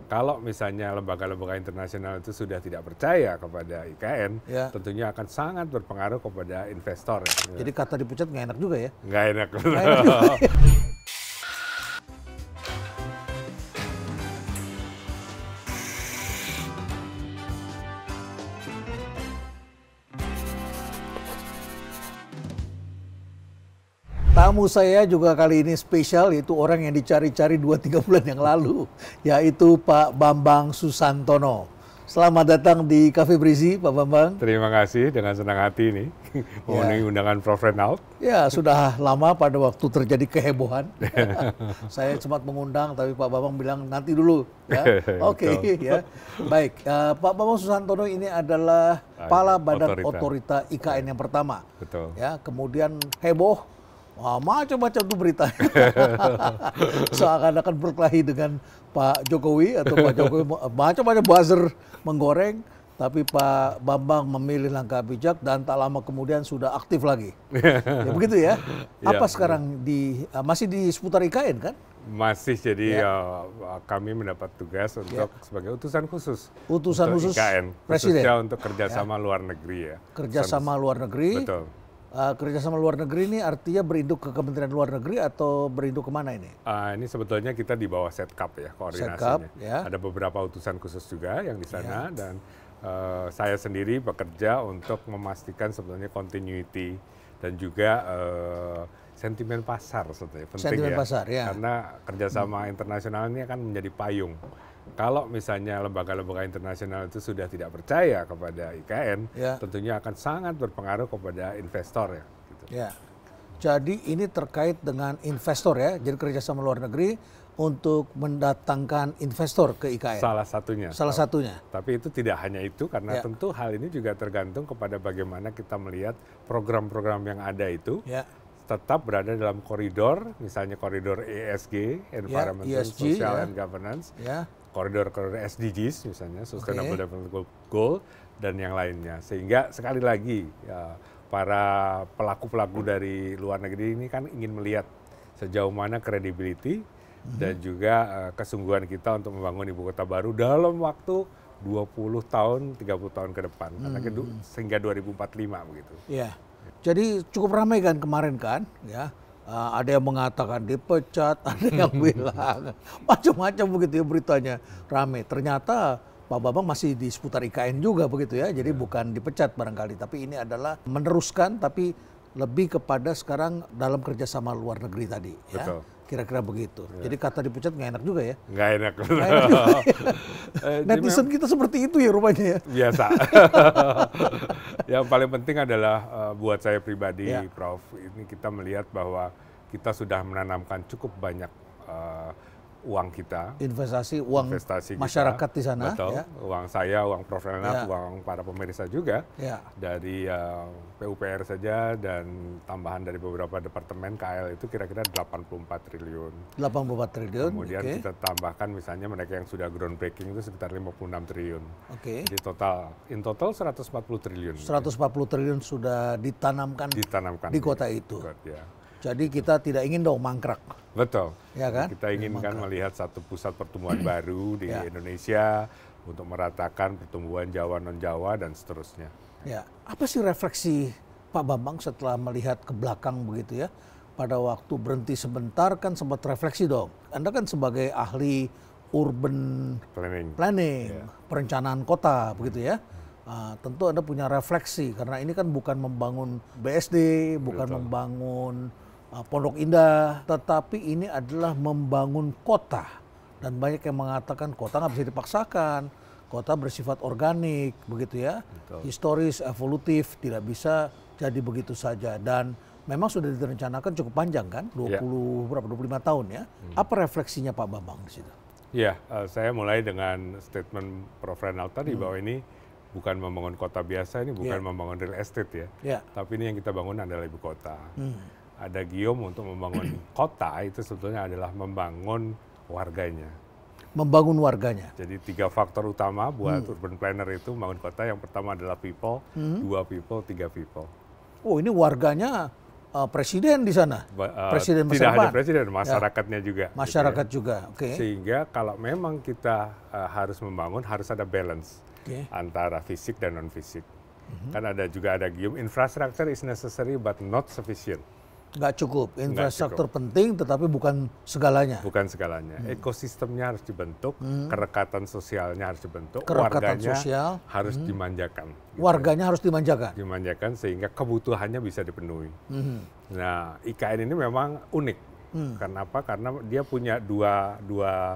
Kalau misalnya lembaga-lembaga internasional itu sudah tidak percaya kepada IKN, Ya. tentunya akan sangat berpengaruh kepada investor. Ya. Jadi kata dipecat nggak enak juga ya? Nggak enak. Nggak enak juga. Tamu saya juga kali ini spesial, yaitu orang yang dicari-cari 2-3 bulan yang lalu, yaitu Pak Bambang Susantono. Selamat datang di Cafe Breezy, Pak Bambang. Terima kasih, dengan senang hati nih memenuhi undangan Prof. Renaud. Ya, sudah lama pada waktu terjadi kehebohan. Saya sempat mengundang, tapi Pak Bambang bilang nanti dulu. Ya. Oke, ya. Baik, Pak Bambang Susantono ini adalah Kepala Badan Otorita IKN yang pertama. Betul. Ya, kemudian heboh. Wah, macam-macam tuh berita. Seakan-akan berkelahi dengan Pak Jokowi atau Pak Jokowi macam-macam buzzer menggoreng, tapi Pak Bambang memilih langkah bijak dan tak lama kemudian sudah aktif lagi. Ya, begitu ya. Apa sekarang masih di seputar IKN kan? Masih, jadi kami mendapat tugas untuk sebagai utusan khusus. Utusan khusus IKN, Presiden. khususnya untuk kerjasama luar negeri ya. Kerjasama luar negeri. Betul. Kerjasama luar negeri ini artinya berinduk ke Kementerian Luar Negeri atau berinduk kemana ini? Ini sebetulnya kita di bawah Setkap ya, koordinasinya. Setkap, ya. Ada beberapa utusan khusus juga yang di sana, dan saya sendiri bekerja untuk memastikan sebetulnya continuity dan juga sentimen pasar sebetulnya penting Sentimen ya. pasar, ya. Karena kerjasama internasional ini akan menjadi payung. Kalau misalnya lembaga-lembaga internasional itu sudah tidak percaya kepada IKN, tentunya akan sangat berpengaruh kepada investor ya. Gitu. Ya. Jadi ini terkait dengan investor ya, jadi kerjasama luar negeri untuk mendatangkan investor ke IKN. Salah satunya. Salah satunya. Tapi itu tidak hanya itu, karena tentu hal ini juga tergantung kepada bagaimana kita melihat program-program yang ada itu. Tetap berada dalam koridor, misalnya koridor ESG, Environmental, Social, and Governance, koridor-koridor SDGs misalnya, Sustainable Development Goal, dan yang lainnya. Sehingga sekali lagi, para pelaku-pelaku dari luar negeri ini kan ingin melihat sejauh mana credibility dan juga kesungguhan kita untuk membangun ibu kota baru dalam waktu 20 tahun, 30 tahun ke depan. Karena sehingga 2045 begitu. Iya. Jadi cukup ramai kan kemarin kan, ya. Ada yang mengatakan dipecat, ada yang bilang macam-macam begitu ya beritanya, ramai. Ternyata Pak Bambang masih di seputar IKN juga begitu ya, jadi bukan dipecat barangkali, tapi ini adalah meneruskan, tapi lebih kepada sekarang dalam kerjasama luar negeri tadi. Ya. Betul. Kira-kira begitu. Jadi kata dipecat nggak enak juga ya? Nggak enak. Netizen kita seperti itu ya rupanya ya? Biasa. Yang paling penting adalah buat saya pribadi, Prof, ini kita melihat bahwa kita sudah menanamkan cukup banyak uang kita. Investasi masyarakat di sana. Betul. Uang saya, uang Prof. Renaud, uang para pemirsa juga. Dari PUPR saja dan tambahan dari beberapa departemen KL itu kira-kira 84 triliun. 84 triliun. Kemudian kita tambahkan misalnya mereka yang sudah groundbreaking itu sekitar 56 triliun. Jadi in total 140 triliun. 140 triliun sudah ditanamkan di kota itu. Jadi kita tidak ingin dong mangkrak. Betul. Ya kan? Kita inginkan melihat satu pusat pertumbuhan baru di Indonesia untuk meratakan pertumbuhan Jawa, non-Jawa, dan seterusnya. Ya, apa sih refleksi Pak Bambang setelah melihat ke belakang begitu ya? Pada waktu berhenti sebentar kan sempat refleksi dong. Anda kan sebagai ahli urban planning, perencanaan kota begitu ya. Tentu Anda punya refleksi karena ini kan bukan membangun BSD, bukan membangun Pondok Indah, tetapi ini adalah membangun kota. Dan banyak yang mengatakan kota nggak bisa dipaksakan, kota bersifat organik, begitu ya, historis, evolutif, tidak bisa jadi begitu saja. Dan memang sudah direncanakan cukup panjang kan, 25 tahun ya. Apa refleksinya Pak Bambang di situ? Iya, saya mulai dengan statement Prof. Renaud tadi bahwa ini bukan membangun kota biasa, ini bukan membangun real estate ya, tapi ini yang kita bangun adalah ibu kota. Ada gium untuk membangun kota itu sebetulnya adalah membangun warganya. Membangun warganya. Jadi 3 faktor utama buat urban planner itu membangun kota. Yang pertama adalah people, 2 people, 3 people. Oh, ini warganya presiden di sana, presiden masa tidak depan. hanya presiden, masyarakatnya juga. Masyarakat gitu juga, oke. Sehingga kalau memang kita harus membangun, harus ada balance antara fisik dan non fisik. Kan juga ada gium, infrastructure is necessary but not sufficient. Nggak cukup, infrastruktur penting tetapi bukan segalanya. Bukan segalanya, ekosistemnya harus dibentuk, kerekatan sosialnya harus dibentuk, Kerekatan warganya sosial harus dimanjakan. Gitu. Warganya harus dimanjakan. Dimanjakan sehingga kebutuhannya bisa dipenuhi. Nah, IKN ini memang unik. Kenapa? Karena dia punya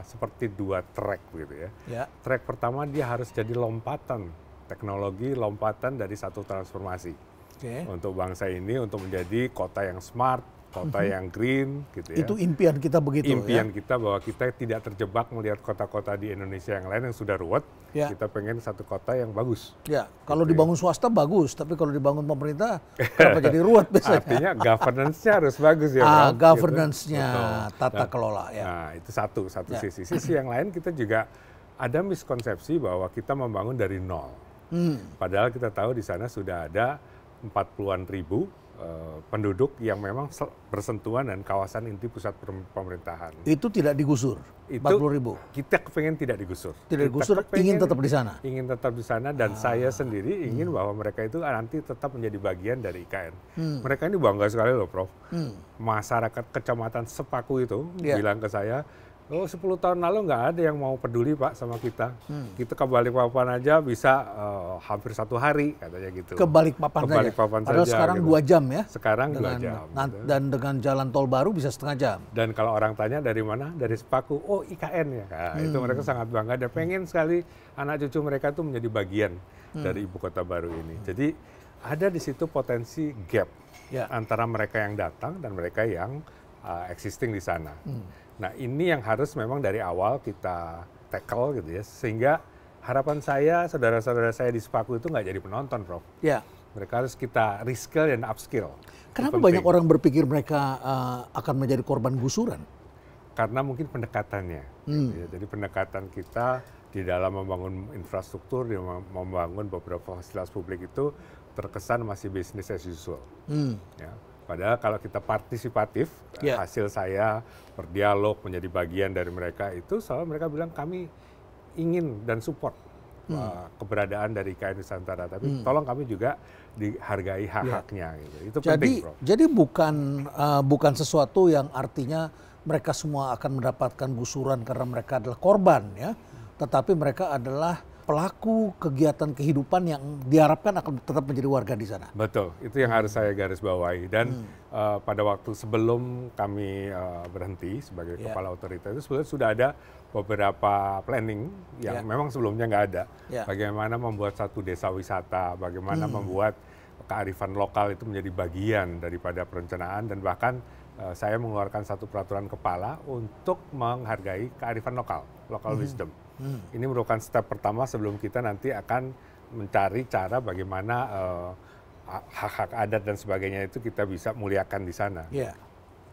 seperti dua track gitu ya. Track pertama dia harus jadi lompatan teknologi, lompatan dari satu transformasi. Untuk bangsa ini, untuk menjadi kota yang smart, kota yang green, gitu ya. Itu impian kita begitu. Impian kita bahwa kita tidak terjebak melihat kota-kota di Indonesia yang lain yang sudah ruwet. Kita pengen satu kota yang bagus. Ya, kalau gitu dibangun swasta bagus, tapi kalau dibangun pemerintah, kenapa jadi ruwet biasanya? Artinya governance-nya harus bagus ya, governance-nya, gitu. tata kelola. Ya. Nah, itu satu sisi. Sisi yang lain kita juga ada miskonsepsi bahwa kita membangun dari nol. Padahal kita tahu di sana sudah ada 40-an ribu penduduk yang memang bersentuhan dan kawasan inti pusat pemerintahan. Itu tidak digusur, 40 ribu? Kita kepengen tidak digusur. Tidak digusur, ingin tetap di sana? Ingin tetap di sana dan saya sendiri ingin bahwa mereka itu nanti tetap menjadi bagian dari IKN. Mereka ini bangga sekali loh Prof. Masyarakat Kecamatan Sepaku itu bilang ke saya, 10 tahun lalu nggak ada yang mau peduli Pak sama kita. Kita ke Balikpapan aja bisa hampir 1 hari katanya gitu. Ke Balikpapan saja? Padahal saja, sekarang gitu. 2 jam ya? Sekarang 2 jam. Gitu. Dan dengan jalan tol baru bisa setengah jam? Dan kalau orang tanya dari mana? Dari Sepaku. Oh IKN ya? Nah, itu mereka sangat bangga dan pengen sekali anak cucu mereka itu menjadi bagian dari ibu kota baru ini. Jadi ada di situ potensi gap antara mereka yang datang dan mereka yang existing di sana. Nah ini yang harus memang dari awal kita tackle gitu ya, sehingga harapan saya, saudara-saudara saya di Sepaku itu nggak jadi penonton, Prof. Ya. Mereka harus kita reskill dan upskill. Kenapa banyak orang berpikir mereka akan menjadi korban gusuran? Karena mungkin pendekatannya. Gitu ya. Jadi pendekatan kita di dalam membangun infrastruktur, di membangun beberapa fasilitas publik itu terkesan masih business as usual. Ya. Padahal kalau kita partisipatif, hasil saya berdialog menjadi bagian dari mereka itu, soal mereka bilang kami ingin dan support keberadaan dari IKN Nusantara, tapi tolong kami juga dihargai hak-haknya. Gitu. Itu penting, Bro. Jadi bukan sesuatu yang artinya mereka semua akan mendapatkan gusuran karena mereka adalah korban, ya, tetapi mereka adalah pelaku kegiatan kehidupan yang diharapkan akan tetap menjadi warga di sana. Betul, itu yang harus saya garis bawahi. Dan pada waktu sebelum kami berhenti sebagai kepala otorita itu sebenarnya sudah ada beberapa planning yang memang sebelumnya nggak ada. Bagaimana membuat satu desa wisata, bagaimana membuat kearifan lokal itu menjadi bagian daripada perencanaan, dan bahkan saya mengeluarkan satu peraturan kepala untuk menghargai kearifan lokal, local wisdom. Ini merupakan step pertama sebelum kita nanti akan mencari cara bagaimana hak-hak adat dan sebagainya itu kita bisa muliakan di sana. Ya.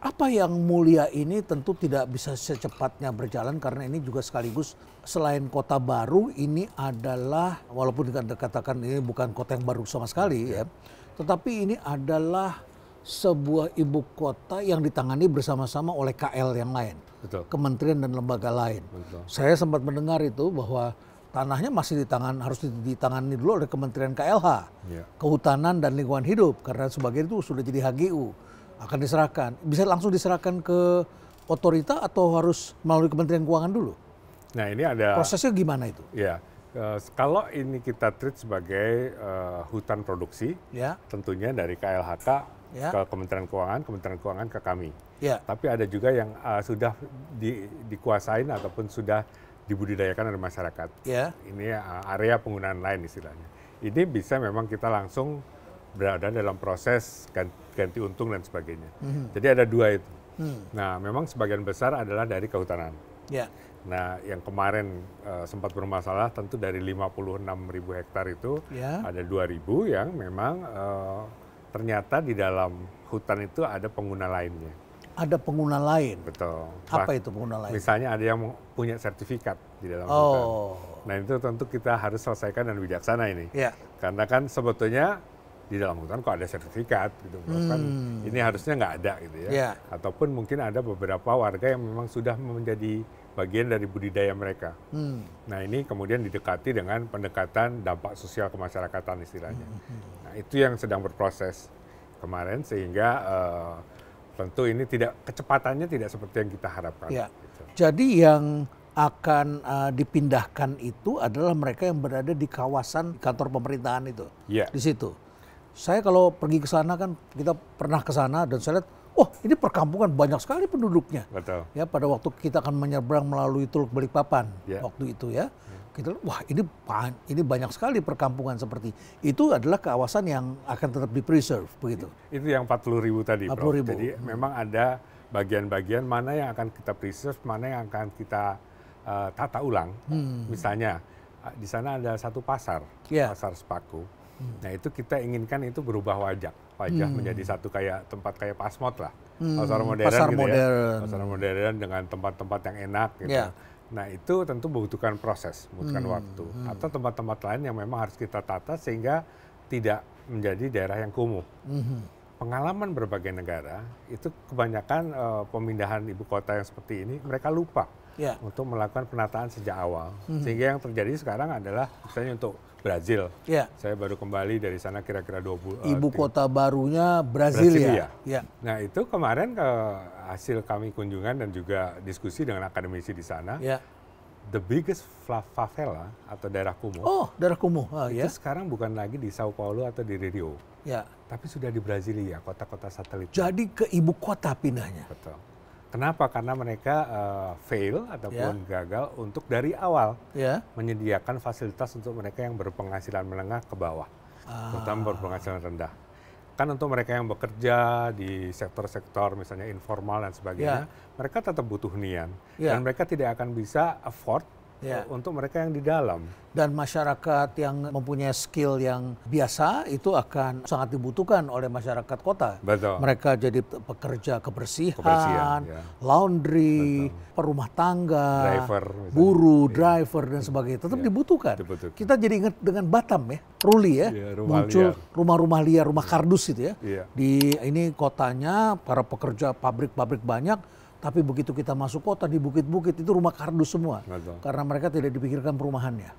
Apa yang mulia ini tentu tidak bisa secepatnya berjalan karena ini juga sekaligus selain kota baru, ini adalah walaupun dikatakan ini bukan kota yang baru sama sekali ya, tetapi ini adalah sebuah ibu kota yang ditangani bersama-sama oleh KL yang lain. Betul. Kementerian dan lembaga lain. Betul. Saya sempat mendengar itu bahwa tanahnya masih harus ditangani dulu oleh Kementerian KLH, Kehutanan dan Lingkungan Hidup, karena sebagian itu sudah jadi HGU, akan diserahkan. Bisa langsung diserahkan ke otorita atau harus melalui Kementerian Keuangan dulu? Nah ini ada prosesnya gimana itu? Ya, kalau ini kita treat sebagai hutan produksi, tentunya dari KLHK ke Kementerian Keuangan ke kami. Tapi ada juga yang sudah dikuasain ataupun sudah dibudidayakan oleh masyarakat. Ini area penggunaan lain istilahnya. Ini bisa memang kita langsung berada dalam proses ganti untung dan sebagainya. Jadi ada dua itu. Nah, memang sebagian besar adalah dari kehutanan. Nah, yang kemarin sempat bermasalah tentu dari 56.000 hektar itu ada 2.000 yang memang ternyata di dalam hutan itu ada pengguna lainnya. Ada pengguna lain? Betul. Apa itu pengguna lain? Misalnya ada yang punya sertifikat di dalam hutan. Nah itu tentu kita harus selesaikan dan bijaksana ini. Karena kan sebetulnya di dalam hutan kok ada sertifikat gitu, kan ini harusnya nggak ada gitu ya. Ataupun mungkin ada beberapa warga yang memang sudah menjadi bagian dari budidaya mereka. Nah ini kemudian didekati dengan pendekatan dampak sosial kemasyarakatan istilahnya. Nah itu yang sedang berproses kemarin sehingga tentu ini kecepatannya tidak seperti yang kita harapkan. Gitu. Jadi yang akan dipindahkan itu adalah mereka yang berada di kawasan kantor pemerintahan itu, di situ. Saya kalau pergi ke sana kan, kita pernah ke sana dan saya lihat, oh ini perkampungan banyak sekali penduduknya. Betul. Ya pada waktu kita akan menyeberang melalui Teluk Balikpapan waktu itu ya, kita wah ini banyak sekali perkampungan seperti itu adalah kawasan yang akan tetap di-preserve begitu. Itu yang 40.000 tadi, 40.000. Prof. Jadi memang ada bagian-bagian mana yang akan kita preserve, mana yang akan kita tata ulang. Misalnya di sana ada satu pasar, pasar Sepaku. Nah itu kita inginkan itu berubah wajah menjadi satu tempat kayak Pasmod lah, pasar modern pasar gitu modern. Ya, pasar modern dengan tempat-tempat yang enak gitu. Nah itu tentu membutuhkan proses, membutuhkan waktu. Atau tempat-tempat lain yang memang harus kita tata sehingga tidak menjadi daerah yang kumuh. Pengalaman berbagai negara itu kebanyakan pemindahan ibu kota yang seperti ini mereka lupa untuk melakukan penataan sejak awal. Sehingga yang terjadi sekarang adalah misalnya untuk Brazil. Saya baru kembali dari sana kira-kira 20 ibu kota barunya Brasilia. Nah, itu kemarin hasil kami kunjungan dan juga diskusi dengan akademisi di sana. The biggest favela atau daerah kumuh. Oh, daerah kumuh. Itu sekarang bukan lagi di Sao Paulo atau di Rio. Tapi sudah di Brasilia, kota-kota satelit. Jadi ke ibu kota pindahnya. Betul. Kenapa? Karena mereka fail ataupun gagal untuk dari awal menyediakan fasilitas untuk mereka yang berpenghasilan menengah ke bawah, terutama berpenghasilan rendah. Kan untuk mereka yang bekerja di sektor-sektor misalnya informal dan sebagainya, mereka tetap butuh hunian dan mereka tidak akan bisa afford untuk mereka yang di dalam. Dan masyarakat yang mempunyai skill yang biasa itu akan sangat dibutuhkan oleh masyarakat kota. Betul. Mereka jadi pekerja kebersihan laundry, perumah tangga, buruh, driver dan sebagainya. Tetap dibutuhkan. Kita jadi ingat dengan Batam ya, Ruli ya, muncul rumah-rumah liar, rumah kardus gitu ya. Di ini kotanya para pekerja pabrik-pabrik banyak. Tapi begitu kita masuk kota di bukit-bukit itu rumah kardus semua. Karena mereka tidak dipikirkan perumahannya.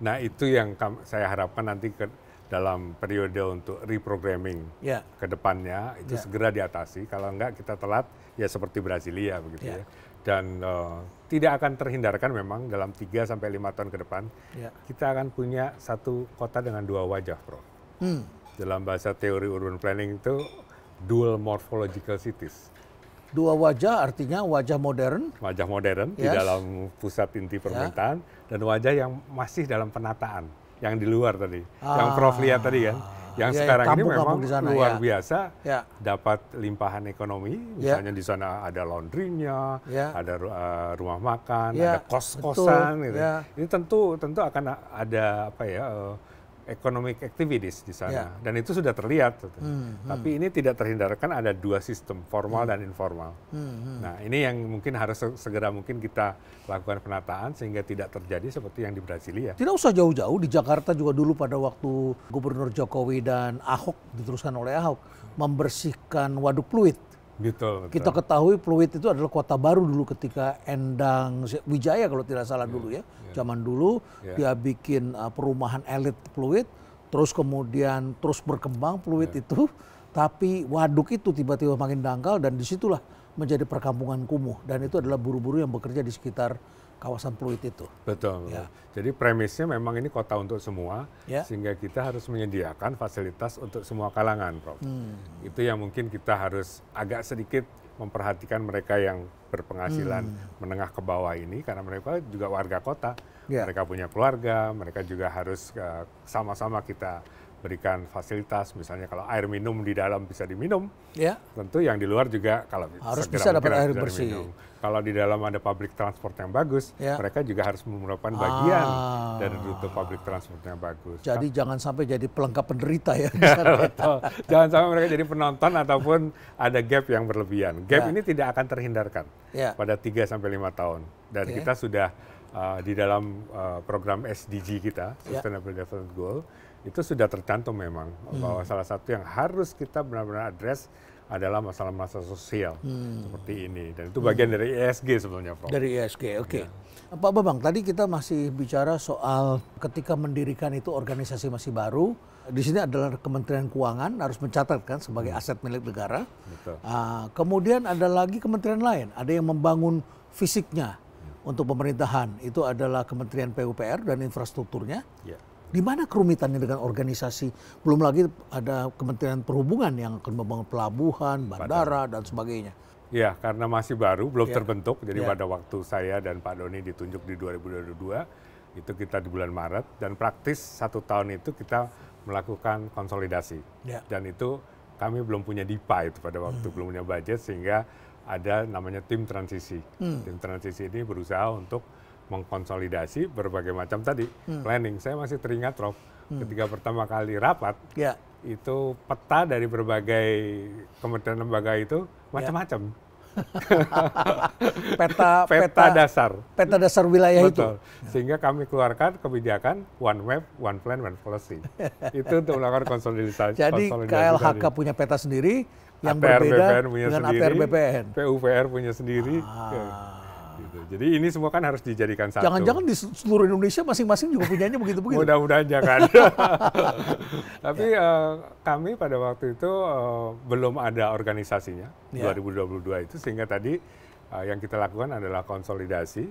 Nah itu yang saya harapkan nanti dalam periode untuk reprogramming ke depannya itu segera diatasi. Kalau enggak kita telat ya seperti Brasilia begitu ya. Dan tidak akan terhindarkan memang dalam 3 sampai 5 tahun ke depan kita akan punya satu kota dengan 2 wajah, Prof. Dalam bahasa teori urban planning itu dual morphological cities. 2 wajah artinya wajah modern. Wajah modern di dalam pusat inti pemerintahan dan wajah yang masih dalam penataan, yang di luar tadi. Yang Prof lihat tadi kan. Yang sekarang ini memang luar biasa dapat limpahan ekonomi. Misalnya di sana ada laundrynya, ada rumah makan, ada kos-kosan gitu. Ini tentu akan ada economic activities di sana dan itu sudah terlihat. Tapi ini tidak terhindarkan ada 2 sistem formal dan informal. Nah ini yang mungkin harus segera mungkin kita lakukan penataan sehingga tidak terjadi seperti yang di Brasilia. Tidak usah jauh-jauh, di Jakarta juga dulu pada waktu Gubernur Jokowi dan Ahok diteruskan oleh Ahok membersihkan Waduk Pluit. Betul. Kita ketahui Pluit itu adalah kota baru dulu ketika Endang Wijaya kalau tidak salah dulu ya. Zaman dulu dia bikin perumahan elit Pluit, terus kemudian terus berkembang Pluit itu, tapi waduk itu tiba-tiba makin dangkal dan disitulah menjadi perkampungan kumuh dan itu adalah buruh-buruh yang bekerja di sekitar kawasan Pluit itu. Betul. Jadi premisnya memang ini kota untuk semua, sehingga kita harus menyediakan fasilitas untuk semua kalangan, Prof. Itu yang mungkin kita harus agak sedikit memperhatikan mereka yang berpenghasilan menengah ke bawah ini, karena mereka juga warga kota, mereka punya keluarga, mereka juga harus sama-sama kita berikan fasilitas, misalnya kalau air minum di dalam bisa diminum, tentu yang di luar juga kalau harus bisa dapat air bersih. Minum. Kalau di dalam ada public transport yang bagus, mereka juga harus merupakan bagian dari rute public transport yang bagus. Jadi jangan sampai jadi pelengkap penderita ya. Jangan sampai mereka jadi penonton ataupun ada gap yang berlebihan. Gap ini tidak akan terhindarkan pada 3 sampai 5 tahun. Dan kita sudah di dalam program SDG kita, Sustainable Development Goal, itu sudah tercantum memang bahwa salah satu yang harus kita benar-benar address adalah masalah-masalah sosial seperti ini. Dan itu bagian dari ESG sebenarnya, Prof. Dari ESG, oke. Pak Bambang, tadi kita masih bicara soal ketika mendirikan itu organisasi masih baru. Di sini adalah Kementerian Keuangan harus mencatatkan sebagai aset milik negara. Betul. Kemudian ada lagi kementerian lain, ada yang membangun fisiknya untuk pemerintahan. Itu adalah Kementerian PUPR dan infrastrukturnya. Di mana kerumitannya dengan organisasi? Belum lagi ada Kementerian Perhubungan yang akan membangun pelabuhan, bandara, dan sebagainya. Ya, karena masih baru, belum terbentuk. Jadi pada waktu saya dan Pak Doni ditunjuk di 2022, itu kita di bulan Maret. Dan praktis 1 tahun itu kita melakukan konsolidasi. Dan itu kami belum punya DIPA itu pada waktu, belum punya budget, sehingga ada namanya tim transisi. Tim transisi ini berusaha untuk mengkonsolidasi berbagai macam tadi planning. Saya masih teringat, Prof, ketika pertama kali rapat, itu peta dari berbagai kementerian lembaga itu macam-macam. Peta dasar wilayah. Betul. Itu. Sehingga kami keluarkan kebijakan One Map, One Plan, One Policy. Itu untuk melakukan konsolidasi. Jadi KLHK punya peta sendiri, yang berbeda dengan ATR BPN. PUPR punya sendiri. Gitu. Jadi ini semua kan harus dijadikan satu. Jangan-jangan di seluruh Indonesia masing-masing juga punyanya begitu-begitu. Mudah-mudahan jangan. Tapi kami pada waktu itu belum ada organisasinya, 2022 itu, sehingga tadi yang kita lakukan adalah konsolidasi,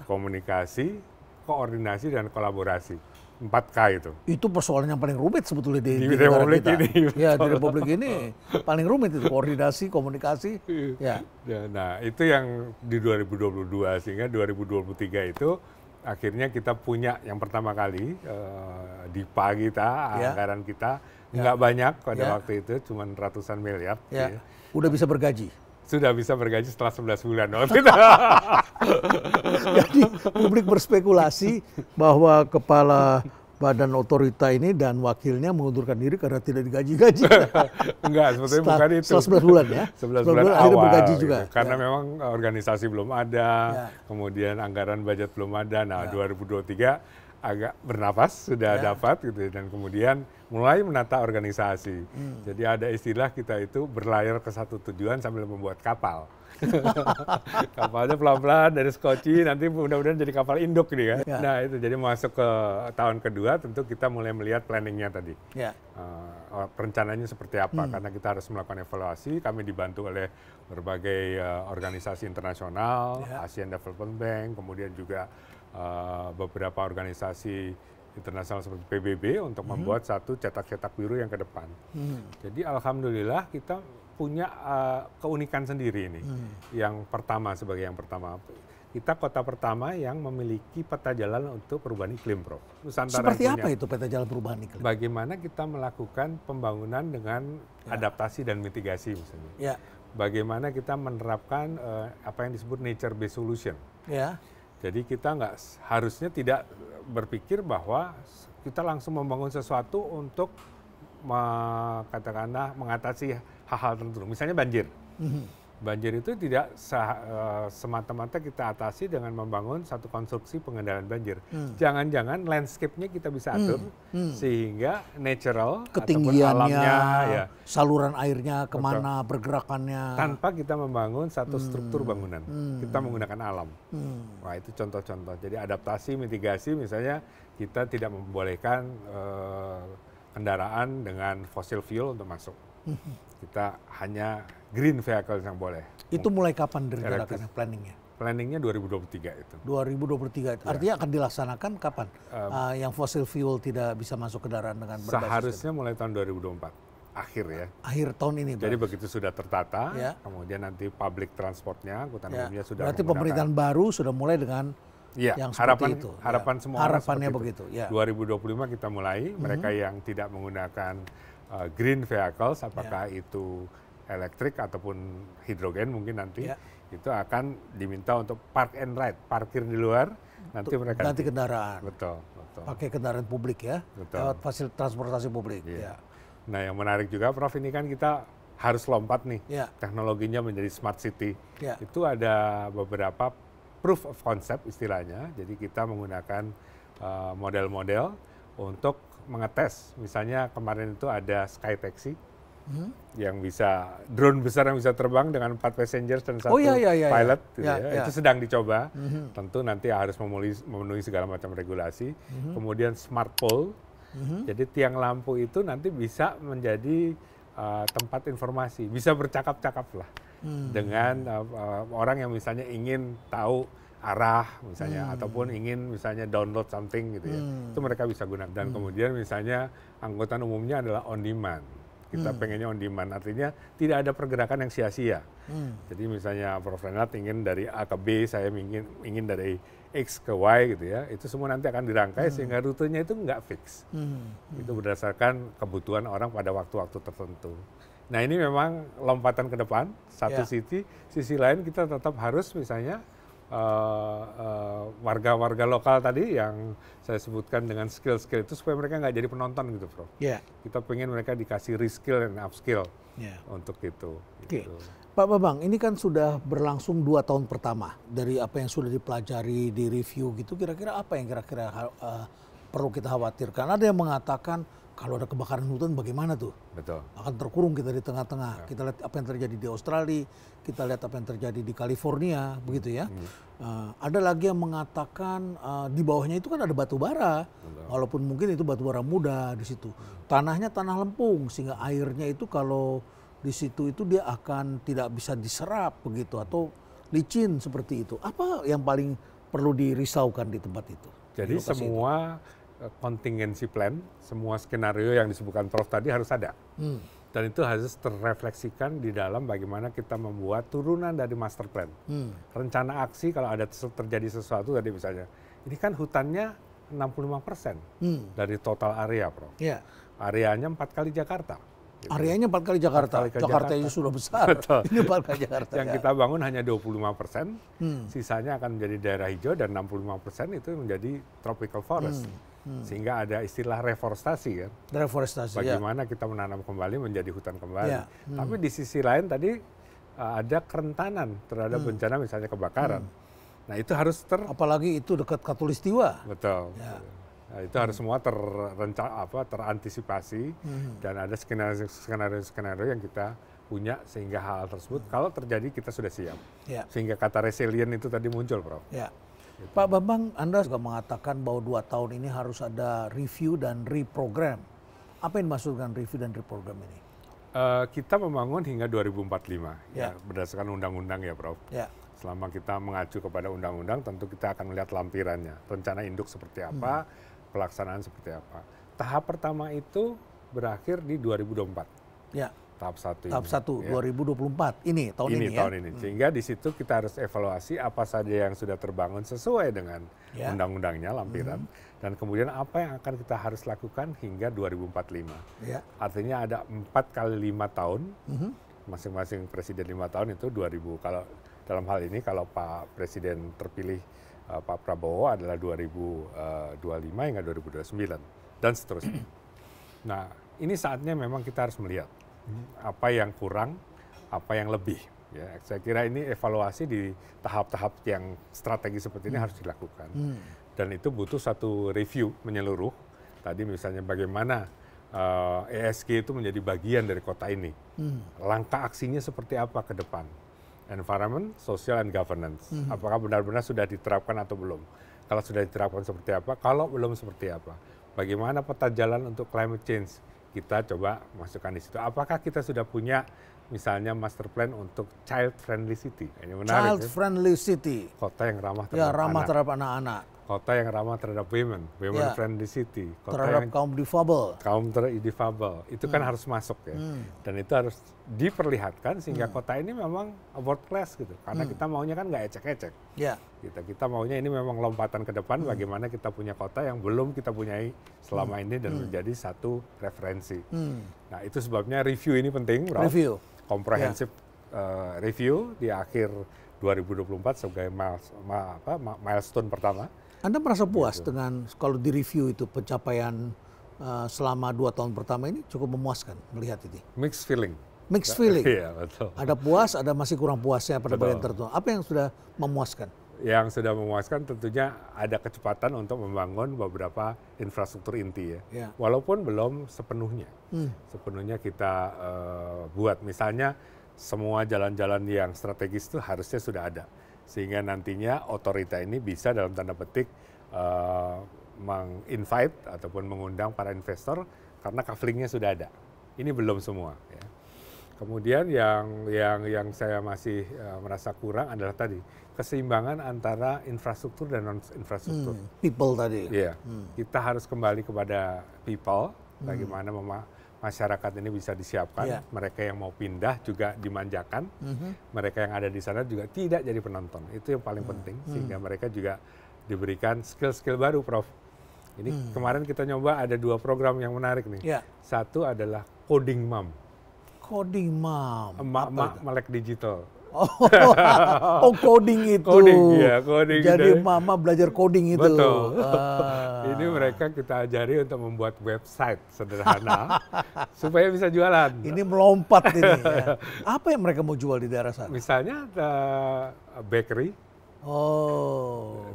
komunikasi, koordinasi, dan kolaborasi. 4K itu. Itu persoalan yang paling rumit sebetulnya di Republik kita. Ya, di Republik ini paling rumit itu, koordinasi, komunikasi. Nah, itu yang di 2022, sehingga 2023 itu akhirnya kita punya yang pertama kali DIPA kita, anggaran kita nggak banyak pada waktu itu, cuma ratusan miliar. Udah bisa bergaji. Sudah bisa bergaji setelah 11 bulan. Jadi publik berspekulasi bahwa kepala badan otorita ini dan wakilnya mengundurkan diri karena tidak digaji-gaji. Enggak, sebetulnya bukan itu. Setelah 11 bulan ya? 11 bulan awal. Akhirnya bergaji juga. Karena memang organisasi belum ada, kemudian anggaran budget belum ada. Nah, 2023 agak bernapas, sudah dapat gitu, dan kemudian mulai menata organisasi. Jadi ada istilah kita itu berlayar ke satu tujuan sambil membuat kapal. Kapalnya pelan-pelan dari Skoci, nanti mudah-mudahan jadi kapal induk nih kan. Nah itu, jadi masuk ke tahun kedua tentu kita mulai melihat planningnya tadi. Perencanaannya seperti apa, karena kita harus melakukan evaluasi. Kami dibantu oleh berbagai organisasi internasional, Asian Development Bank, kemudian juga beberapa organisasi internasional seperti PBB untuk membuat satu cetak-cetak biru yang ke depan. Jadi alhamdulillah kita punya keunikan sendiri ini. Yang pertama, sebagai yang pertama, kita kota pertama yang memiliki peta jalan untuk perubahan iklim, Prof. Nusantara. Seperti apa itu peta jalan perubahan iklim? Bagaimana kita melakukan pembangunan dengan adaptasi dan mitigasi misalnya. Bagaimana kita menerapkan apa yang disebut nature-based solution. Jadi kita harusnya tidak berpikir bahwa kita langsung membangun sesuatu untuk katakanlah mengatasi hal-hal tertentu. Misalnya banjir. Banjir itu tidak semata-mata kita atasi dengan membangun satu konstruksi pengendalian banjir. Jangan-jangan landscape-nya kita bisa atur sehingga natural, ketinggiannya, alamnya, saluran airnya kemana, pergerakannya. Tanpa kita membangun satu struktur bangunan. Kita menggunakan alam. Wah, itu contoh-contoh. Jadi adaptasi, mitigasi, misalnya kita tidak membolehkan kendaraan dengan fossil fuel untuk masuk. Kita hanya green vehicle yang boleh. Itu mulai kapan direncanakan planningnya? Planningnya 2023 itu. 2023 itu. Artinya akan dilaksanakan kapan? Yang fossil fuel tidak bisa masuk kendaraan dengan berbasis. Seharusnya mulai tahun 2024. Akhir ya. Akhir tahun ini. Jadi begitu sudah tertata, kemudian nanti public transportnya, angkutan umumnya sudah berarti pemerintahan baru sudah mulai dengan yang seperti itu. Harapan semua harapannya begitu. 2025 kita mulai, mereka yang tidak menggunakan green vehicles, apakah itu elektrik ataupun hidrogen mungkin nanti, itu akan diminta untuk park and ride, parkir di luar, nanti mereka ganti kendaraan. Betul. Pakai kendaraan publik ya, lewat fasilitas transportasi publik. Nah yang menarik juga, Prof, ini kan kita harus lompat nih, teknologinya menjadi smart city. Itu ada beberapa proof of concept istilahnya. Jadi kita menggunakan model-model untuk mengetes. Misalnya kemarin itu ada Sky Taxi yang bisa drone besar yang bisa terbang dengan 4 passengers dan 1 pilot. Gitu ya. Itu sedang dicoba. Tentu nanti harus memenuhi segala macam regulasi. Kemudian smart pole. Jadi tiang lampu itu nanti bisa menjadi tempat informasi, bisa bercakap-cakap lah dengan orang yang misalnya ingin tahu arah misalnya ataupun ingin misalnya download something gitu ya. Itu mereka bisa gunakan. Dan kemudian misalnya angkutan umumnya adalah on demand. Kita pengennya on demand, artinya tidak ada pergerakan yang sia-sia. Jadi misalnya Prof. Renat ingin dari A ke B, saya ingin dari X ke Y gitu ya. Itu semua nanti akan dirangkai sehingga rutenya itu nggak fix. Itu berdasarkan kebutuhan orang pada waktu-waktu tertentu. Nah ini memang lompatan ke depan, satu sisi lain kita tetap harus misalnya warga-warga lokal tadi yang saya sebutkan dengan skill-skill itu supaya mereka nggak jadi penonton gitu, Prof. Kita pengen mereka dikasih reskill dan upskill untuk itu. Gitu. Pak Bambang, ini kan sudah berlangsung 2 tahun pertama dari apa yang sudah dipelajari di review gitu. Kira-kira apa yang kira-kira perlu kita khawatirkan? Ada yang mengatakan kalau ada kebakaran hutan bagaimana tuh? Betul. Akan terkurung kita di tengah-tengah. Kita lihat apa yang terjadi di Australia, kita lihat apa yang terjadi di California, begitu ya. Ada lagi yang mengatakan di bawahnya itu kan ada batu bara, walaupun mungkin itu batu bara muda di situ. Tanahnya tanah lempung, sehingga airnya itu kalau di situ itu dia akan tidak bisa diserap begitu atau licin seperti itu. Apa yang paling perlu dirisaukan di tempat itu? Jadi semua contingency plan, semua skenario yang disebutkan Prof tadi harus ada. Dan itu harus terrefleksikan di dalam bagaimana kita membuat turunan dari master plan. Rencana aksi kalau ada terjadi sesuatu tadi misalnya, ini kan hutannya 65% dari total area, Prof. Areanya 4 kali Jakarta. Gitu. Areanya 4 kali Jakarta. Jakarta itu sudah besar. Ini 4 kali Jakarta. Yang kita bangun hanya 25%, sisanya akan menjadi daerah hijau dan 65% itu menjadi tropical forest. Sehingga ada istilah reforestasi kan. Reforestasi. Bagaimana kita menanam kembali menjadi hutan kembali. Tapi di sisi lain tadi ada kerentanan terhadap bencana misalnya kebakaran. Nah itu harus apalagi itu dekat Katulistiwa. Betul. Nah, itu harus semua terantisipasi dan ada skenario yang kita punya sehingga hal tersebut kalau terjadi kita sudah siap. Sehingga kata resilient itu tadi muncul, Prof. Gitu. Pak Bambang, Anda juga mengatakan bahwa 2 tahun ini harus ada review dan reprogram. Apa yang dimaksudkan review dan reprogram ini? Kita membangun hingga 2045 ya berdasarkan undang-undang ya, Prof. Selama kita mengacu kepada undang-undang, tentu kita akan melihat lampirannya, rencana induk seperti apa, pelaksanaan seperti apa. Tahap pertama itu berakhir di 2024. Tahap 1 ini. Tahap 1 2024 ini tahun ini ya. Tahun ini. Sehingga di situ kita harus evaluasi apa saja yang sudah terbangun sesuai dengan undang-undangnya lampiran dan kemudian apa yang akan kita harus lakukan hingga 2045. Artinya ada 4 kali 5 tahun. Masing-masing presiden 5 tahun itu 2000. Kalau dalam hal ini kalau Pak Presiden terpilih Pak Prabowo adalah 2025 hingga 2029 dan seterusnya. Nah, ini saatnya memang kita harus melihat apa yang kurang, apa yang lebih. Ya, saya kira ini evaluasi di tahap-tahap yang strategi seperti ini harus dilakukan. Dan itu butuh satu review menyeluruh. Tadi misalnya bagaimana ESG itu menjadi bagian dari kota ini. Langkah aksinya seperti apa ke depan. Environment, social, and governance. Apakah benar-benar sudah diterapkan atau belum? Kalau sudah diterapkan seperti apa? Kalau belum seperti apa? Bagaimana peta jalan untuk climate change? Kita coba masukkan di situ. Apakah kita sudah punya misalnya master plan untuk child friendly city? Ini menarik. Child friendly city. Kota yang ramah terhadap anak-anak. Kota yang ramah terhadap women friendly city. Kota terhadap kaum difabel. Kaum difabel. Itu kan harus masuk ya. Dan itu harus diperlihatkan sehingga kota ini memang world class gitu. Karena kita maunya kan nggak ecek-ecek. Kita maunya ini memang lompatan ke depan bagaimana kita punya kota yang belum kita punyai selama ini dan menjadi satu referensi. Nah itu sebabnya review ini penting, Prof. Review. Komprehensif review di akhir 2024 sebagai milestone pertama. Anda merasa puas dengan kalau di review itu pencapaian selama 2 tahun pertama ini cukup memuaskan melihat ini? Mixed feeling. Mixed feeling. Iya, betul. Ada puas, ada masih kurang puasnya pada bagian tertentu. Apa yang sudah memuaskan? Yang sudah memuaskan tentunya ada kecepatan untuk membangun beberapa infrastruktur inti ya. Walaupun belum sepenuhnya. Sepenuhnya kita buat. Misalnya semua jalan-jalan yang strategis itu harusnya sudah ada. Sehingga nantinya otorita ini bisa dalam tanda petik meng-invite ataupun mengundang para investor karena coveringnya sudah ada. Ini belum semua ya. Kemudian yang saya masih merasa kurang adalah tadi keseimbangan antara infrastruktur dan non infrastruktur. People tadi. Iya. Kita harus kembali kepada people, bagaimana masyarakat ini bisa disiapkan. Mereka yang mau pindah juga dimanjakan. Mereka yang ada di sana juga tidak jadi penonton. Itu yang paling penting sehingga mereka juga diberikan skill-skill baru, Prof. Ini kemarin kita nyoba ada 2 program yang menarik nih. Satu adalah Coding Mom. Coding Mom. Emak-emak melek digital. Oh, coding itu. Coding, ya, coding. Jadi mama belajar coding itu. Betul. Ini mereka kita ajari untuk membuat website sederhana supaya bisa jualan. Ini melompat ini. Ya. Apa yang mereka mau jual di daerah sana? Misalnya bakery.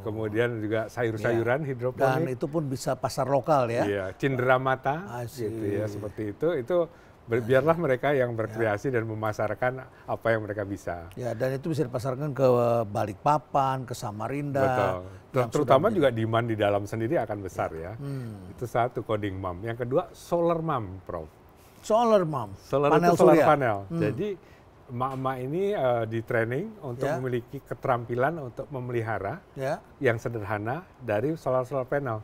Kemudian juga sayur-sayuran hidroponik. Dan itu pun bisa pasar lokal ya. Iya, cindera mata gitu ya, seperti itu. Itu biarlah mereka yang berkreasi dan memasarkan apa yang mereka bisa. Ya, dan itu bisa dipasarkan ke Balikpapan, ke Samarinda. Betul. Terutama juga demand di dalam sendiri akan besar ya. Itu satu Coding Mom. Yang kedua Solar Mom, Prof. Solar Mom. Solar itu solar panel. Jadi emak-emak ini di training untuk memiliki keterampilan untuk memelihara yang sederhana dari solar panel.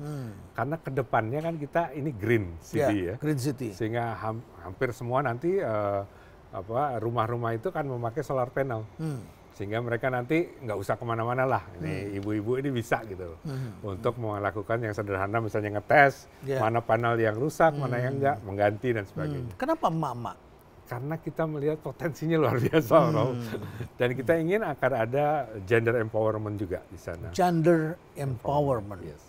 Karena kedepannya kan kita ini green city ya. Green city. Sehingga hampir semua nanti rumah-rumah itu kan memakai solar panel. Sehingga mereka nanti nggak usah kemana-mana lah. Ini ibu-ibu ini bisa gitu untuk melakukan yang sederhana, misalnya ngetes mana panel yang rusak, mana yang enggak, mengganti dan sebagainya. Kenapa emak-emak? Karena kita melihat potensinya luar biasa, dan kita ingin akan ada gender empowerment juga di sana. Gender empowerment. Yes.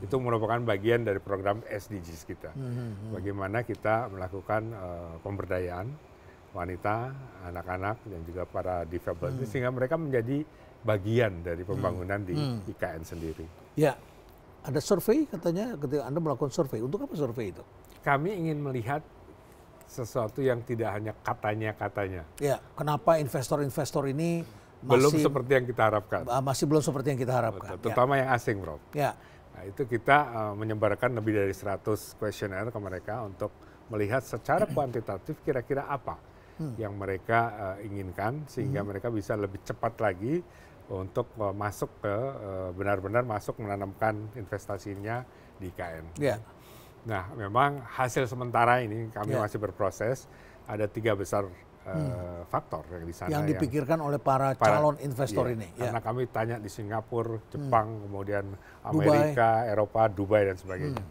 Itu merupakan bagian dari program SDGs kita. Bagaimana kita melakukan pemberdayaan wanita, anak-anak, dan juga para difabel, sehingga mereka menjadi bagian dari pembangunan di IKN sendiri. Ya, ada survei katanya ketika Anda melakukan survei. Untuk apa survei itu? Kami ingin melihat sesuatu yang tidak hanya katanya-katanya. Ya, kenapa investor-investor ini belum seperti yang kita harapkan. Masih belum seperti yang kita harapkan. Betul, terutama yang asing, Bro. Ya. Nah, itu kita menyebarkan lebih dari 100 kuesioner ke mereka untuk melihat secara kuantitatif kira-kira apa yang mereka inginkan, sehingga mereka bisa lebih cepat lagi untuk masuk ke benar-benar masuk menanamkan investasinya di IKN. Ya. Nah, memang hasil sementara ini kami masih berproses. Ada 3 besar faktor yang di sana. Yang dipikirkan oleh para calon investor ini. Karena kami tanya di Singapura, Jepang, kemudian Amerika, Dubai. Eropa, Dubai dan sebagainya.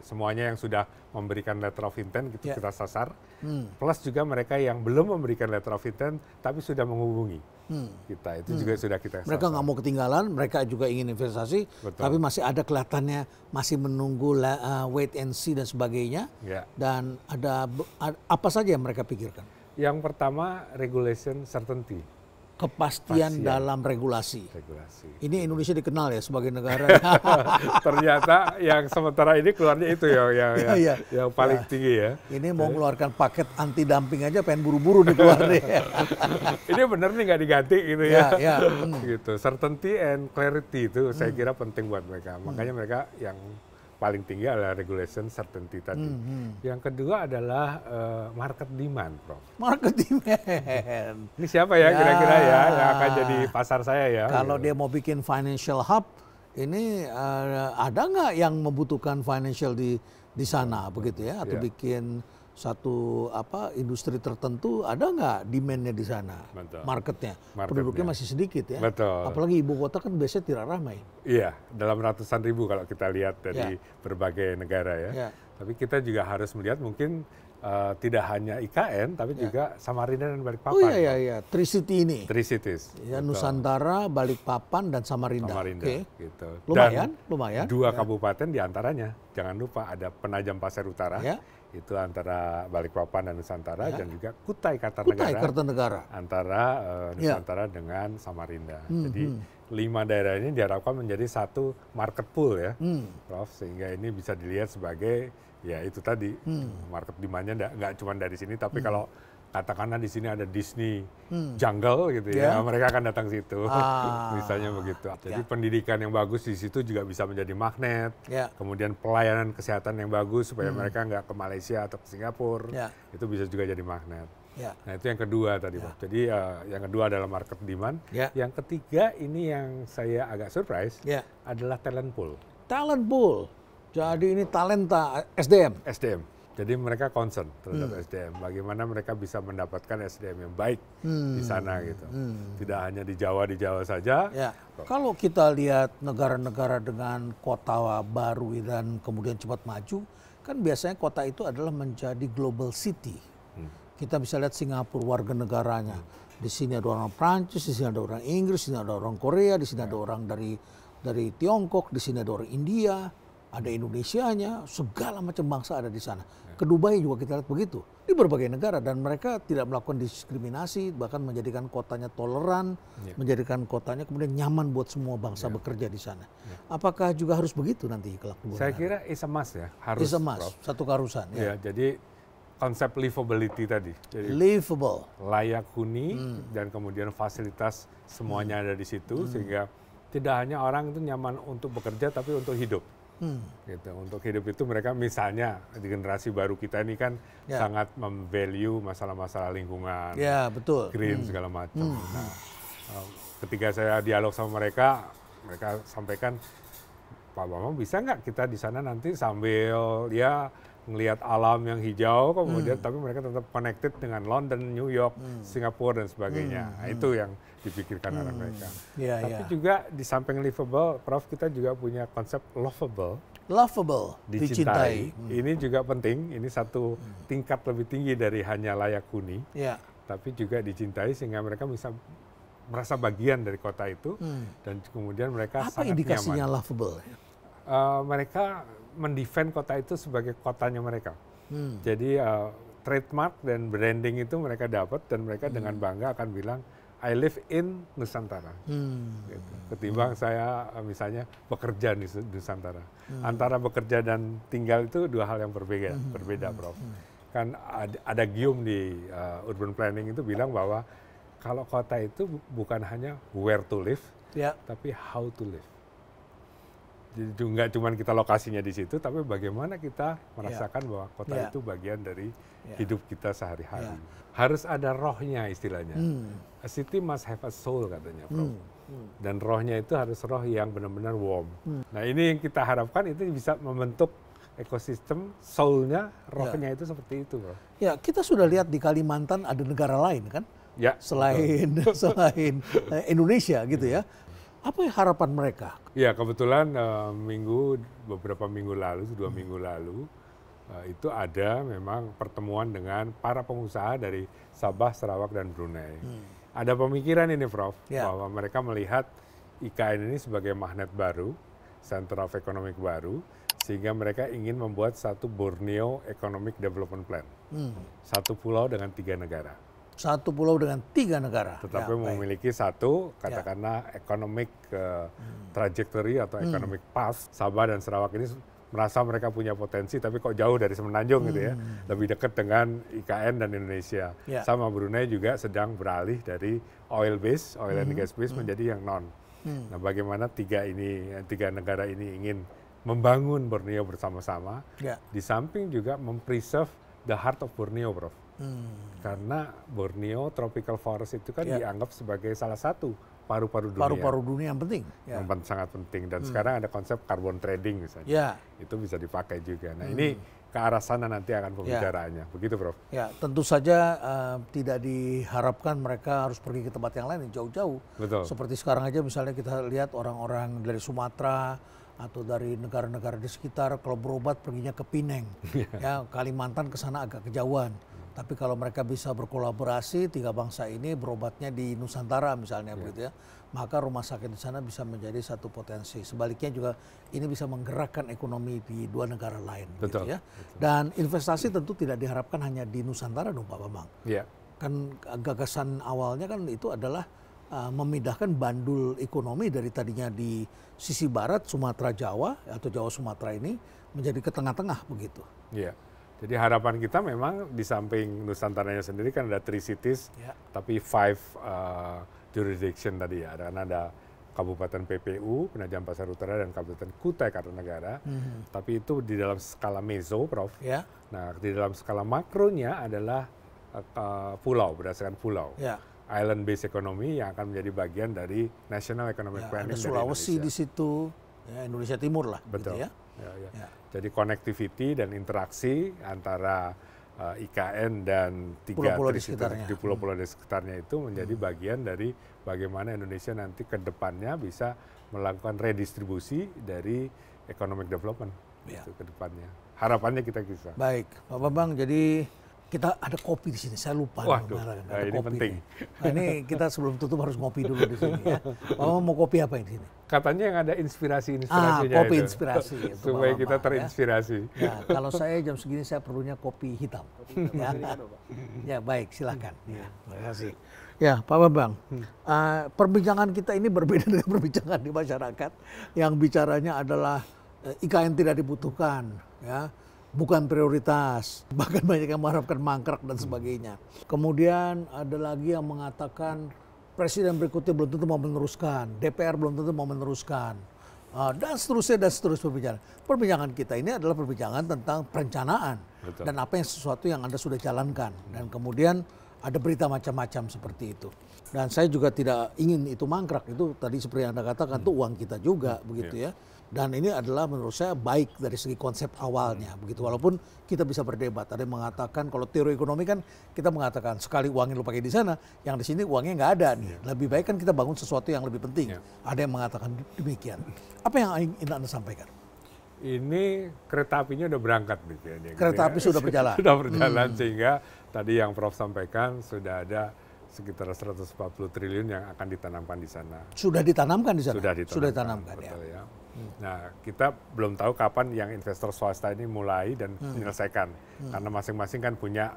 Semuanya yang sudah memberikan letter of intent kita sasar. Plus juga mereka yang belum memberikan letter of intent tapi sudah menghubungi kita. Itu juga sudah kita sasar. Mereka nggak mau ketinggalan, mereka juga ingin investasi. Betul. Tapi masih ada kelihatannya masih menunggu wait and see dan sebagainya. Dan ada apa saja yang mereka pikirkan? Yang pertama, regulation certainty. Kepastian dalam regulasi. Ini Indonesia dikenal ya sebagai negara. Ternyata yang sementara ini keluarnya itu yang paling tinggi ya. Ini mau mengeluarkan paket anti dumping aja pengen buru-buru dikeluarin. Ini benar nih nggak diganti gitu ya. Gitu. Certainty and clarity itu saya kira penting buat mereka. Makanya mereka yang paling tinggi adalah regulation certainty tadi. Yang kedua adalah market demand, Prof. Market demand. Ini siapa ya kira-kira ya yang akan jadi pasar saya ya? Kalau dia mau bikin financial hub, ini ada nggak yang membutuhkan financial di sana begitu ya? Atau bikin satu industri tertentu, ada nggak demand-nya di sana? Marketnya. Penduduknya masih sedikit ya. Betul. Apalagi ibu kota kan biasanya tidak ramai. Iya, dalam ratusan ribu kalau kita lihat dari berbagai negara ya. Tapi kita juga harus melihat mungkin tidak hanya IKN, tapi juga Samarinda dan Balikpapan. Oh iya. Tri-City ini. Tri-Cities. Ya, Nusantara, Balikpapan, dan Samarinda. Gitu. Lumayan. 2 kabupaten diantaranya, jangan lupa ada Penajam Pasir Utara, itu antara Balikpapan dan Nusantara, dan juga Kutai Kartanegara antara Nusantara dengan Samarinda. Jadi 5 daerah ini diharapkan menjadi satu market pool ya, Prof, sehingga ini bisa dilihat sebagai ya itu tadi market demand-nya nggak cuma dari sini, tapi kalau katakanlah di sini ada Disney Jungle gitu ya, mereka akan datang situ, misalnya begitu. Jadi pendidikan yang bagus di situ juga bisa menjadi magnet. Kemudian pelayanan kesehatan yang bagus supaya mereka nggak ke Malaysia atau ke Singapura, itu bisa juga jadi magnet. Nah itu yang kedua tadi, Pak. Jadi yang kedua adalah market demand. Yang ketiga ini yang saya agak surprise adalah talent pool. Talent pool. Jadi ini talenta SDM. Jadi mereka concern terhadap SDM, bagaimana mereka bisa mendapatkan SDM yang baik di sana gitu. Tidak hanya di Jawa saja. Kalau kita lihat negara-negara dengan kota baru dan kemudian cepat maju, kan biasanya kota itu adalah menjadi global city. Kita bisa lihat Singapura, warga negaranya. Di sini ada orang Prancis, di sini ada orang Inggris, di sini ada orang Korea, di sini ada orang dari Tiongkok, di sini ada orang India, ada Indonesianya, segala macam bangsa ada di sana. Ke Dubai juga kita lihat begitu. Di berbagai negara, dan mereka tidak melakukan diskriminasi, bahkan menjadikan kotanya toleran, menjadikan kotanya kemudian nyaman buat semua bangsa bekerja di sana. Apakah juga harus begitu nanti kelak? Saya kira is a must ya, harus. Is a must, satu keharusan. Jadi konsep livability tadi. Jadi livable, layak huni, dan kemudian fasilitas semuanya ada di situ, sehingga tidak hanya orang itu nyaman untuk bekerja, tapi untuk hidup. Gitu. Untuk hidup itu mereka misalnya di generasi baru kita ini kan sangat memvalue masalah-masalah lingkungan, green segala macam. Nah, ketika saya dialog sama mereka sampaikan, Pak Bambang bisa nggak kita di sana nanti sambil ngelihat alam yang hijau, kemudian tapi mereka tetap connected dengan London, New York, Singapura dan sebagainya. Nah, itu yang dipikirkan oleh mereka. Tapi juga di samping livable, Prof, kita juga punya konsep lovable. Lovable, dicintai. Ini juga penting. Ini satu tingkat lebih tinggi dari hanya layak huni. Tapi juga dicintai sehingga mereka bisa merasa bagian dari kota itu, dan kemudian mereka sangat nyaman. Apa indikasinya lovable? Mereka mendefend kota itu sebagai kotanya mereka. Jadi trademark dan branding itu mereka dapat, dan mereka dengan bangga akan bilang, I live in Nusantara. Gitu. Ketimbang saya misalnya bekerja di Nusantara. Antara bekerja dan tinggal itu dua hal yang berbeda, Prof. Kan ada gium di urban planning itu bilang bahwa kalau kota itu bukan hanya where to live, tapi how to live. Jadi nggak cuma kita lokasinya di situ, tapi bagaimana kita merasakan bahwa kota itu bagian dari hidup kita sehari-hari. Harus ada rohnya istilahnya. A city must have a soul katanya, Prof. Dan rohnya itu harus roh yang benar-benar warm. Nah ini yang kita harapkan itu bisa membentuk ekosistem soul-nya, rohnya itu seperti itu, Prof. Ya, kita sudah lihat di Kalimantan ada negara lain kan? Selain Indonesia gitu ya. Apa harapan mereka? Ya kebetulan beberapa minggu lalu, 2 minggu lalu, itu ada memang pertemuan dengan para pengusaha dari Sabah, Sarawak, dan Brunei. Ada pemikiran ini, Prof, bahwa mereka melihat IKN ini sebagai magnet baru, center of economic baru, sehingga mereka ingin membuat satu Borneo Economic Development Plan. Satu pulau dengan 3 negara. Satu pulau dengan 3 negara. Tetapi memiliki satu, katakanlah economic trajectory atau economic path. Sabah dan Sarawak ini merasa mereka punya potensi, tapi kok jauh dari Semenanjung gitu ya. Lebih dekat dengan IKN dan Indonesia. Sama Brunei juga sedang beralih dari oil and gas base menjadi yang non. Nah bagaimana 3 negara ini ingin membangun Borneo bersama-sama. Di samping juga mempreserve the heart of Borneo, Prof. Karena Borneo Tropical Forest itu kan dianggap sebagai salah satu paru-paru dunia. Paru-paru dunia yang penting. Yang sangat penting. Dan sekarang ada konsep carbon trading misalnya. Itu bisa dipakai juga. Nah ini ke arah sana nanti akan pembicaraannya. Begitu, Prof. Ya, tentu saja tidak diharapkan mereka harus pergi ke tempat yang lain jauh-jauh. Betul. Seperti sekarang aja misalnya kita lihat orang-orang dari Sumatera atau dari negara-negara di sekitar kalau berobat perginya ke Pineng. Ya, Kalimantan ke sana agak kejauhan. Tapi kalau mereka bisa berkolaborasi, tiga bangsa ini berobatnya di Nusantara misalnya begitu ya, maka rumah sakit di sana bisa menjadi satu potensi. Sebaliknya juga ini bisa menggerakkan ekonomi di dua negara lain. Betul, gitu ya. betul. Dan investasi tentu tidak diharapkan hanya di Nusantara dong Pak Bambang. Iya. Kan gagasan awalnya kan itu adalah memindahkan bandul ekonomi dari tadinya di sisi barat Sumatera Jawa atau Jawa Sumatera ini menjadi ke tengah-tengah begitu. Iya. Jadi harapan kita memang di samping Nusantaranya sendiri kan ada 3 cities, tapi 5 jurisdiction tadi ya. Ada Kabupaten PPU, Penajam Pasar Utara, dan Kabupaten Kutai Kartanegara. Tapi itu di dalam skala meso, Prof. Ya. Nah, di dalam skala makronya adalah pulau, berdasarkan pulau. Island based economy yang akan menjadi bagian dari National Economic Planning ada Sulawesi di situ, ya, Indonesia Timur lah. Betul. Gitu ya. Ya. Jadi connectivity dan interaksi antara IKN dan pulau-pulau di pulau-pulau di sekitarnya itu menjadi bagian dari bagaimana Indonesia nanti ke depannya bisa melakukan redistribusi dari economic development itu ke depannya. Harapannya kita bisa. Baik, Pak Bambang, jadi kita ada kopi di sini. Saya lupa. Waduh, ada ini kopi penting. Nah, ini kita sebelum tutup harus ngopi dulu di sini ya. Pak Bambang mau kopi apa di sini? Katanya yang ada inspirasinya kopi itu. inspirasi. Supaya kita terinspirasi. Ya, kalau saya jam segini saya perlunya kopi hitam. Ya, baik, silakan. Ya, terima kasih. Ya, Pak Bambang, perbincangan kita ini berbeda dengan perbincangan di masyarakat yang bicaranya adalah IKN tidak dibutuhkan, ya. Bukan prioritas, bahkan banyak yang mengharapkan mangkrak dan sebagainya. Kemudian ada lagi yang mengatakan presiden berikutnya belum tentu mau meneruskan, DPR belum tentu mau meneruskan, dan seterusnya perbincangan. Perbincangan kita ini adalah perbincangan tentang perencanaan. Betul. Dan apa yang sesuatu yang Anda sudah jalankan. Dan kemudian ada berita macam-macam seperti itu. Dan saya juga tidak ingin itu mangkrak, itu tadi seperti yang Anda katakan, itu uang kita juga, begitu ya. Dan ini adalah menurut saya baik dari segi konsep awalnya, begitu. Walaupun kita bisa berdebat, ada yang mengatakan kalau teori ekonomi kan kita mengatakan sekali uangnya lu pakai di sana, yang di sini uangnya nggak ada nih. Lebih baik kan kita bangun sesuatu yang lebih penting. Ada yang mengatakan demikian. Apa yang ingin Anda sampaikan? Ini kereta apinya udah berangkat, gitu. Kereta api sudah berjalan. Sudah berjalan sehingga tadi yang Prof sampaikan sudah ada sekitar 140 triliun yang akan ditanamkan di sana. Sudah ditanamkan di sana? Sudah ditanamkan, betul ya. Nah, kita belum tahu kapan yang investor swasta ini mulai dan menyelesaikan. Karena masing-masing kan punya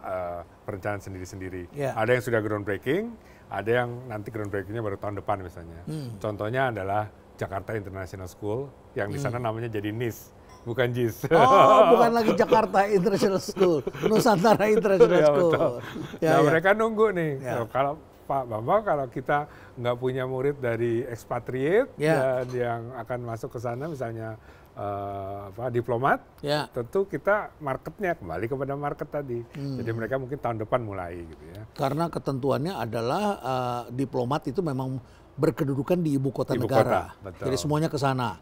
perencanaan sendiri-sendiri. Ada yang sudah groundbreaking, ada yang nanti groundbreakingnya baru tahun depan misalnya. Contohnya adalah Jakarta International School, yang di sana namanya jadi NIS, bukan JIS. Oh, bukan lagi Jakarta International School, Nusantara International School. Betul. Mereka nunggu nih, kalau Pak Bambang, kalau kita nggak punya murid dari expatriate dan yang akan masuk ke sana misalnya diplomat, tentu kita marketnya kembali kepada market tadi. Jadi mereka mungkin tahun depan mulai gitu ya. Karena ketentuannya adalah diplomat itu memang berkedudukan di ibu kota negara. Betul. Jadi semuanya ke sana.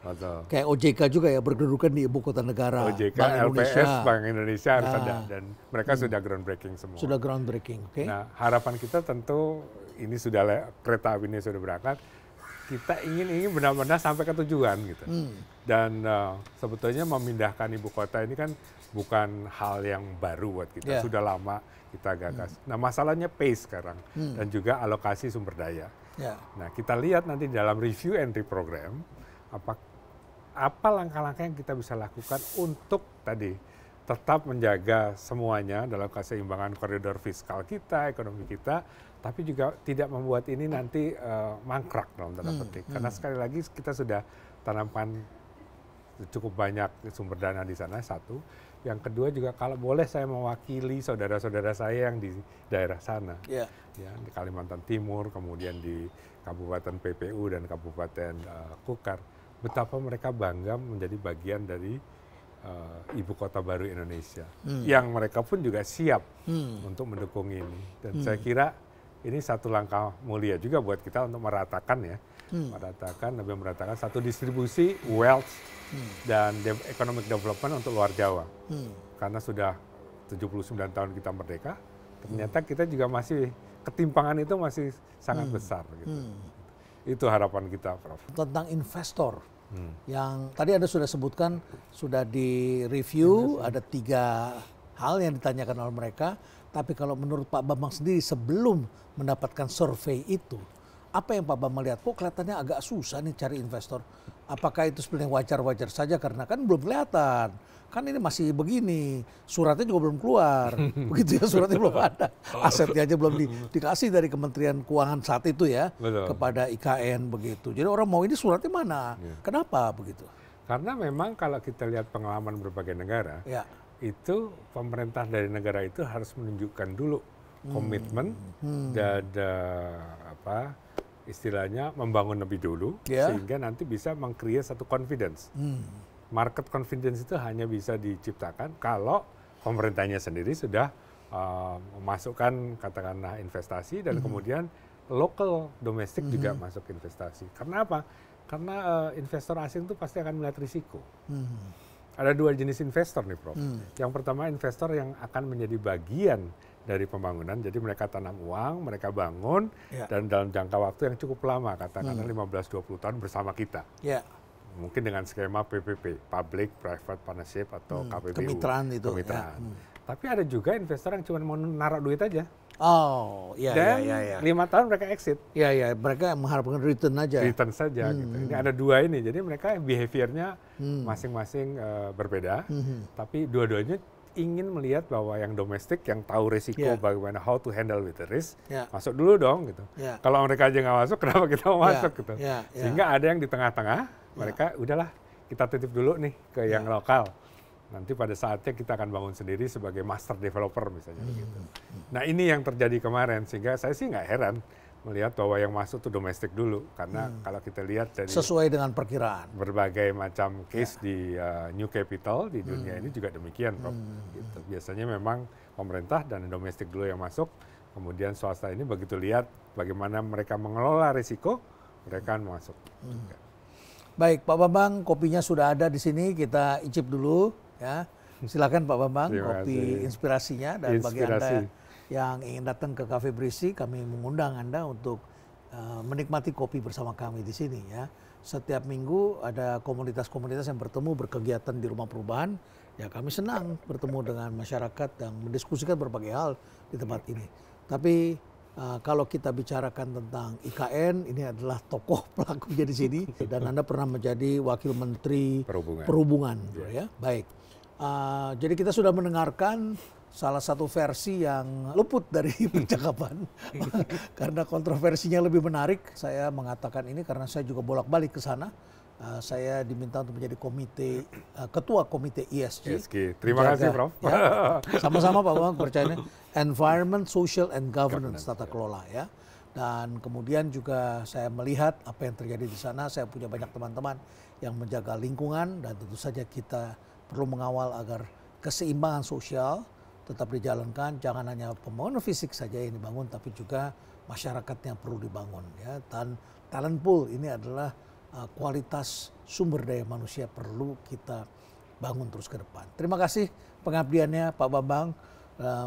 Kayak OJK juga ya berkedudukan di ibu kota negara. OJK, LPS, Bank Indonesia harus ada, dan mereka sudah groundbreaking semua. Sudah groundbreaking, oke. Nah, harapan kita tentu ini sudah kereta api ini sudah berangkat. Kita ingin benar-benar sampai ke tujuan gitu. Dan sebetulnya memindahkan ibu kota ini kan bukan hal yang baru buat kita. Sudah lama kita gagas. Nah, masalahnya pace sekarang dan juga alokasi sumber daya. Nah, kita lihat nanti dalam review entry program apa langkah-langkah yang kita bisa lakukan untuk tadi tetap menjaga semuanya dalam keseimbangan koridor fiskal kita, ekonomi kita, tapi juga tidak membuat ini nanti mangkrak dalam tanda petik. Karena sekali lagi kita sudah tanamkan cukup banyak sumber dana di sana, satu. Yang kedua juga kalau boleh saya mewakili saudara-saudara saya yang di daerah sana. Ya, di Kalimantan Timur, kemudian di Kabupaten PPU dan Kabupaten Kukar. Betapa mereka bangga menjadi bagian dari ibu kota baru Indonesia. Yang mereka pun juga siap untuk mendukung ini. Dan saya kira ini satu langkah mulia juga buat kita untuk meratakan ya. Meratakan satu distribusi wealth dan economic development untuk luar Jawa. Karena sudah 79 tahun kita merdeka, ternyata kita juga masih ketimpangan itu masih sangat besar gitu. Itu harapan kita, Prof. Tentang investor yang tadi Anda sudah sebutkan sudah di review, ada 3 hal yang ditanyakan oleh mereka. Tapi kalau menurut Pak Bambang sendiri sebelum mendapatkan survei itu, apa yang Pak Bambang lihat? Kok kelihatannya agak susah nih cari investor. Apakah itu sebenarnya wajar-wajar saja karena kan belum kelihatan. Kan ini masih begini, suratnya juga belum keluar. Begitu ya, suratnya belum ada. Asetnya aja belum dikasih dari Kementerian Keuangan saat itu ya. Betul. Kepada IKN begitu. Jadi orang mau ini suratnya mana? Kenapa begitu? Karena memang kalau kita lihat pengalaman berbagai negara, itu pemerintah dari negara itu harus menunjukkan dulu komitmen dan istilahnya membangun lebih dulu sehingga nanti bisa meng-create satu confidence. Market confidence itu hanya bisa diciptakan kalau pemerintahnya sendiri sudah memasukkan katakanlah investasi dan kemudian lokal domestik juga masuk investasi. Karena apa? Karena investor asing itu pasti akan melihat risiko. Ada dua jenis investor nih, Prof. Yang pertama investor yang akan menjadi bagian dari pembangunan. Jadi mereka tanam uang, mereka bangun dan dalam jangka waktu yang cukup lama, katakanlah 15-20 tahun bersama kita. Mungkin dengan skema PPP, Public Private Partnership atau KPPU. Kemitraan itu. Kemitraan. Tapi ada juga investor yang cuma mau naruh duit aja. Oh, iya. Dan 5 tahun mereka exit. Iya, mereka mengharapkan return aja. Return saja gitu. Ini ada dua ini, jadi mereka behaviornya masing-masing berbeda. Tapi dua-duanya ingin melihat bahwa yang domestik yang tahu risiko bagaimana how to handle with the risk, masuk dulu dong gitu. Kalau mereka aja nggak masuk, kenapa kita mau masuk gitu. Sehingga ada yang di tengah-tengah, mereka udahlah kita titip dulu nih ke yang lokal. Nanti pada saatnya kita akan bangun sendiri sebagai master developer misalnya begitu. Nah ini yang terjadi kemarin sehingga saya sih nggak heran melihat bahwa yang masuk tuh domestik dulu karena kalau kita lihat dari sesuai dengan perkiraan berbagai macam case di new capital di dunia ini juga demikian, Prof. Gitu. Biasanya memang pemerintah dan domestik dulu yang masuk, kemudian swasta ini begitu lihat bagaimana mereka mengelola risiko, mereka akan masuk. Baik, Pak Bambang, kopinya sudah ada di sini, kita icip dulu ya. Silakan Pak Bambang, kopi inspirasinya dan bagi Anda yang ingin datang ke Cafe Berisi, kami mengundang Anda untuk menikmati kopi bersama kami di sini ya. Setiap minggu ada komunitas-komunitas yang bertemu berkegiatan di rumah perubahan. Ya kami senang bertemu dengan masyarakat yang mendiskusikan berbagai hal di tempat ini. Tapi kalau kita bicarakan tentang IKN, ini adalah tokoh pelakunya di sini dan Anda pernah menjadi Wakil Menteri Perhubungan ya. Baik. Jadi kita sudah mendengarkan salah satu versi yang luput dari percakapan karena kontroversinya lebih menarik. Saya mengatakan ini karena saya juga bolak-balik ke sana. Saya diminta untuk menjadi ketua komite ESG. Terima kasih, Prof. Ya, sama-sama Pak Bambang, percaya Environment, Social, and Governance, tata kelola ya. Dan kemudian juga saya melihat apa yang terjadi di sana. Saya punya banyak teman-teman yang menjaga lingkungan dan tentu saja kita perlu mengawal agar keseimbangan sosial tetap dijalankan. Jangan hanya pembangunan fisik saja yang dibangun, tapi juga masyarakat yang perlu dibangun ya. Dan talent pool ini adalah kualitas sumber daya manusia perlu kita bangun terus ke depan. Terima kasih pengabdiannya Pak Bambang.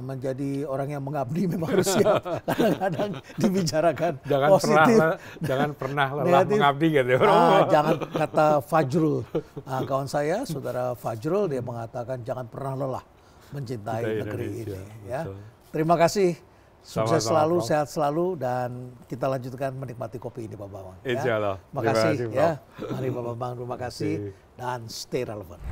Menjadi orang yang mengabdi memang harus siap. Kadang-kadang dibicarakan positif. Jangan pernah lelah mengabdi gitu ya. Jangan kata Fajrul. Kawan saya, saudara Fajrul, dia mengatakan jangan pernah lelah mencintai negeri ini. Ya. Terima kasih. Sukses selalu, sehat selalu, dan kita lanjutkan menikmati kopi ini Pak Bambang. Insya Allah. Terima kasih ya. Mari Pak Bambang, terima kasih dan stay relevant.